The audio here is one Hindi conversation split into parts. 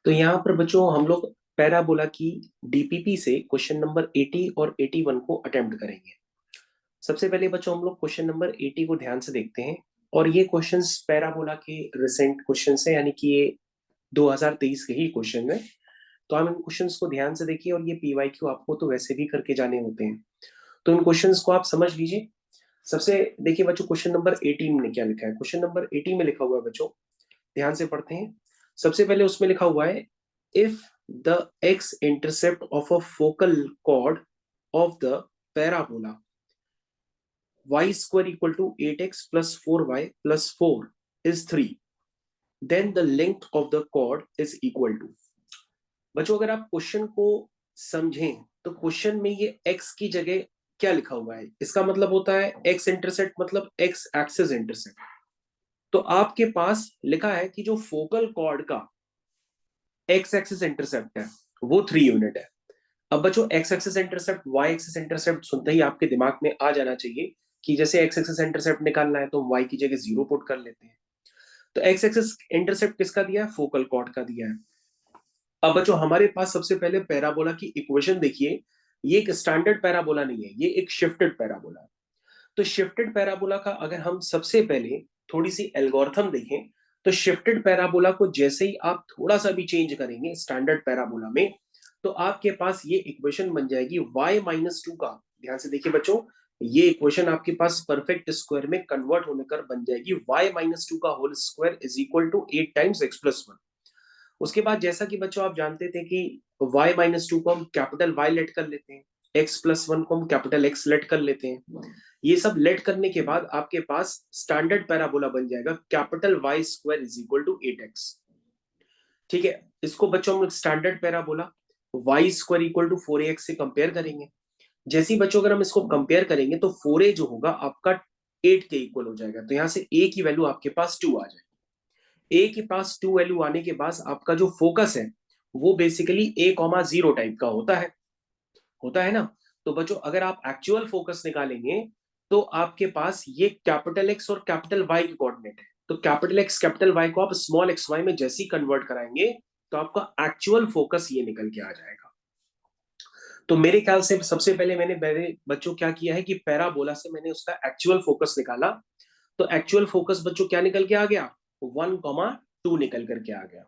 तो यहाँ पर बच्चों हम लोग पैराबोला की डीपीपी से क्वेश्चन नंबर 80 और 81 को अटेम्प्ट करेंगे। सबसे पहले बच्चों हम लोग क्वेश्चन नंबर 80 को ध्यान से देखते हैं। और ये क्वेश्चंस पैराबोला के रिसेंट क्वेश्चन है, यानी कि ये 2023 के ही क्वेश्चन है। तो हम इन क्वेश्चंस को ध्यान से देखिए, और ये पीवाईक्यू आपको तो वैसे भी करके जाने होते हैं, तो इन क्वेश्चंस को आप समझ लीजिए। सबसे देखिए बच्चों, क्वेश्चन नंबर 18 में क्या लिखा है। क्वेश्चन नंबर 18 में लिखा हुआ है बच्चों, ध्यान से पढ़ते हैं। सबसे पहले उसमें लिखा हुआ है, if the x intercept of a focal cord of the parabola y square equal to 8x plus 4y plus 4 is 3, then the length of the chord is equal to। बच्चों अगर आप क्वेश्चन को समझें तो क्वेश्चन में ये x की जगह क्या लिखा हुआ है, इसका मतलब होता है x इंटरसेप्ट मतलब x एक्सिस इंटरसेप्ट। तो आपके पास लिखा है कि जो फोकल कॉर्ड का x एक्सिस इंटरसेप्ट है वो 3 यूनिट है। अब बच्चों X axis intercept Y axis intercept सुनते ही आपके दिमाग में आ जाना चाहिए कि जैसे एक्स एक्सिस इंटरसेप्ट निकालना है तो वाई की जगह 0 पुट कर लेते हैं। तो एक्स एक्सिस इंटरसेप्ट किसका दिया है, फोकल कॉर्ड का दिया है। अब बच्चों हमारे पास सबसे पहले पैराबोला की इक्वेशन देखिए। ये एक स्टैंडर्ड पैराबोला नहीं है, ये एक शिफ्टेड पैराबोला है। तो शिफ्टेड पैराबोला का अगर हम सबसे पहले थोड़ी सी एल्गोरिथम देखें, तो शिफ्टेड पैराबोला को जैसे ही आप थोड़ा सा भी चेंज करेंगे स्टैंडर्ड पैराबोला में, तो आपके पास ये इक्वेशन बन जाएगी y-2 का। ध्यान से देखिए बच्चों, ये इक्वेशन आपके पास परफेक्ट स्क्वायर में कन्वर्ट होने कर बन जाएगी y-2 का whole square is equal to 8 times x+1। उसके बाद जैसा कि बच्चों आप जानते थे कि y-2 को हम कैपिटल Y लेट कर लेते हैं, x+1 को हम कैपिटल X लेट कर लेते हैं। ये सब लेट करने के बाद आपके पास स्टैंडर्ड पैराबोला बन जाएगा capital Y square is equal to 8x। ठीक है, इसको बच्चों हम standard parabola y square equal to 4ax से कंपेयर करेंगे। जैसे ही बच्चों अगर हम इसको कंपेयर करेंगे तो 4a जो होगा आपका 8 के इक्वल हो जाएगा, तो यहां से a की वैल्यू आपके पास 2 आ जाएगी। a के पास 2 वैल्यू आने के बाद आपका जो फोकस है वो बेसिकली a,0 टाइप का होता है ना। तो बच्चों अगर आप एक्चुअल फोकस निकालेंगे तो आपके पास ये कैपिटल एक्स और कैपिटल वाई के कोऑर्डिनेट है। तो कैपिटल एक्स कैपिटल वाई को आप स्मॉल एक्स वाई में जैसे ही कन्वर्ट कराएंगे तो आपका एक्चुअल फोकस ये निकल के आ जाएगा। तो मेरे ख्याल से सबसे पहले मैंने मेरे बच्चों क्या किया है कि पैराबोला से मैंने उसका एक्चुअल फोकस निकाला। तो एक्चुअल फोकस बच्चों क्या निकल के आ गया, 1,2 निकल करके आ गया।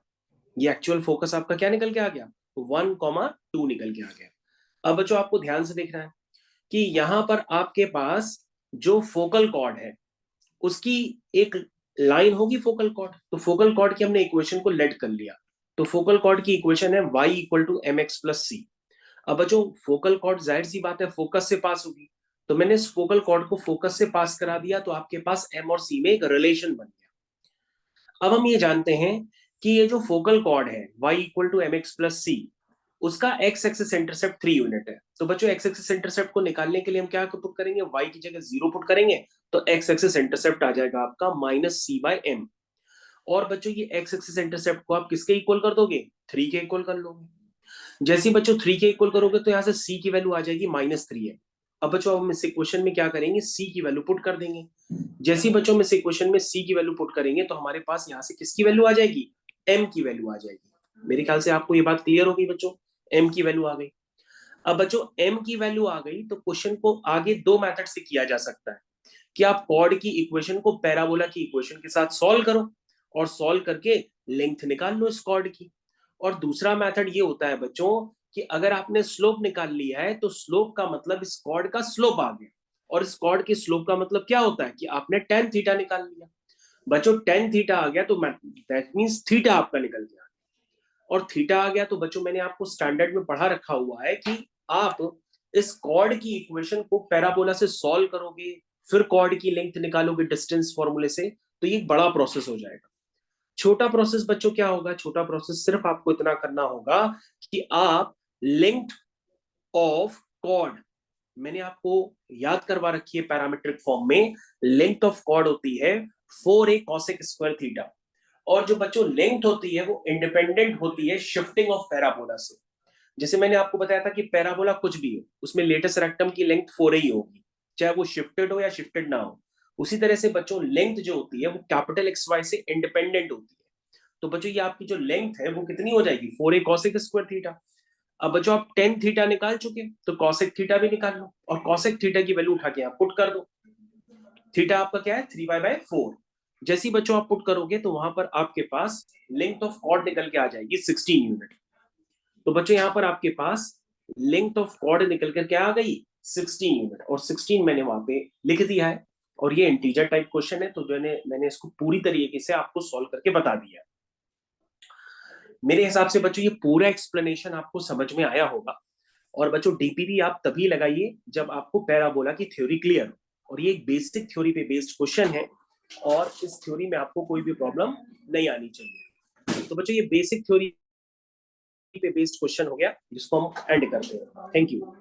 ये एक्चुअल फोकस आपका क्या निकल के आ गया, 1,2 निकल के आ गया। अब बच्चों आपको ध्यान से देखना है कि यहां पर आपके पास जो फोकल कॉर्ड है उसकी एक लाइन होगी फोकल कॉर्ड। तो फोकल कॉर्ड की हमने इक्वेशन को लेट कर लिया। तो फोकल कॉर्ड की इक्वेशन है y equal to M X plus C. अब बच्चों फोकल कॉर्ड जाहिर सी बात है फोकस से पास होगी, तो मैंने इस फोकल कॉर्ड को फोकस से पास करा दिया, तो आपके पास m और c में एक रिलेशन बन गया। अब हम ये जानते हैं कि ये जो फोकल कॉर्ड है y equal to M X plus C, उसका x एक्सिस इंटरसेप्ट 3 यूनिट है। तो बच्चों x एक्सिस इंटरसेप्ट को निकालने के लिए हम क्या पुट करेंगे, y की जगह 0 पुट करेंगे, तो x एक्सिस इंटरसेप्ट आ जाएगा आपका -c/m। और बच्चों ये x एक्सिस इंटरसेप्ट को आप किसके इक्वल कर दोगे, 3 के इक्वल कर लोगे। जैसे ही बच्चों 3 के इक्वल करोगे तो यहाँ से c की वैल्यू आ जाएगी -3m। अब बच्चों हम इस इक्वेशन में क्या करेंगे, c की वैल्यू पुट कर देंगे। जैसे ही बच्चों में इस इक्वेशन में c की वैल्यू पुट करेंगे तो हमारे पास यहाँ से किसकी वैल्यू आ जाएगी, m की वैल्यू आ जाएगी। मेरे ख्याल से आपको ये बात क्लियर होगी बच्चों, m की वैल्यू आ गई। अब बच्चों m की वैल्यू आ गई तो क्वेश्चन को आगे दो मेथड से किया जा सकता है कि आप कॉर्ड की इक्वेशन को पैराबोला की इक्वेशन के साथ सॉल्व करो और सॉल्व करके लेंथ निकाल लो इस कॉर्ड की। और दूसरा मेथड ये होता है बच्चों कि अगर आपने स्लोप निकाल लिया है तो स्लोप का मतलब इस कॉर्ड का स्लोप आ गया, और इस कॉर्ड के स्लोप का मतलब क्या होता है कि आपने टेन थीटा निकाल लिया। बच्चों टेन थीटा आ गया तो दैट मींस थीटा आपका निकल गया, और थीटा आ गया तो बच्चों मैंने आपको स्टैंडर्ड में पढ़ा रखा हुआ है कि आप इस कॉर्ड की इक्वेशन को पैराबोला से सॉल्व करोगे, फिर कॉर्ड की लेंथ निकालोगे डिस्टेंस फॉर्मूले से, तो ये एक बड़ा प्रोसेस हो जाएगा। छोटा प्रोसेस बच्चों क्या होगा, छोटा प्रोसेस सिर्फ आपको इतना करना होगा कि आप लेंथ ऑफ कॉर्ड, मैंने आपको याद करवा रखी है पैरामीट्रिक फॉर्म में, लेंथ ऑफ कॉर्ड होती है 4a cosec स्क्वायर थीटा। और जो बच्चों लेंथ होती है वो इंडिपेंडेंट होती है शिफ्टिंग ऑफ पैराबोला से। जैसे मैंने आपको बताया था कि पैराबोला कुछ भी हो उसमें लेटेस्ट रेक्टम की लेंथ 4 ही होगी, चाहे वो शिफ्टेड हो या शिफ्टेड ना हो। उसी तरह से बच्चों लेंथ जो होती है वो कैपिटल एक्स वाई से इंडिपेंडेंट होती है। तो बच्चों ये आपकी जो लेंथ है वो कितनी हो जाएगी, 4a cosec स्क्वायर थीटा। अब बच्चों आप टेन थीटा निकाल चुके, तो कॉसेक थीटा भी निकाल लो, और कॉसेक थीटा की वैल्यू उठा के आप पुट कर दो। थीटा आपका क्या है, 3y/4। जैसे ही बच्चों आप पुट करोगे तो वहां पर आपके पास लेंथ ऑफ कॉर्ड निकल के आ जाएगी 16 यूनिट। तो बच्चों यहाँ पर आपके पास लेंथ ऑफ कॉर्ड निकल कर क्या आ गई, 16 यूनिट, और 16 मैंने वहां पे लिख दिया है। और ये इंटीजर टाइप क्वेश्चन है, तो जो मैंने इसको पूरी तरीके से आपको सॉल्व करके बता दिया। मेरे हिसाब से बच्चों ये पूरा एक्सप्लेनेशन आपको समझ में आया होगा। और बच्चों डीपीपी आप तभी लगाइए जब आपको पैराबोला की थ्योरी क्लियर हो, और ये एक बेसिक थ्योरी पे बेस्ड क्वेश्चन है, और इस थ्योरी में आपको कोई भी प्रॉब्लम नहीं आनी चाहिए। तो बच्चों ये बेसिक थ्योरी पे बेस्ड क्वेश्चन हो गया, जिसको हम एंड करते हैं। Thank you.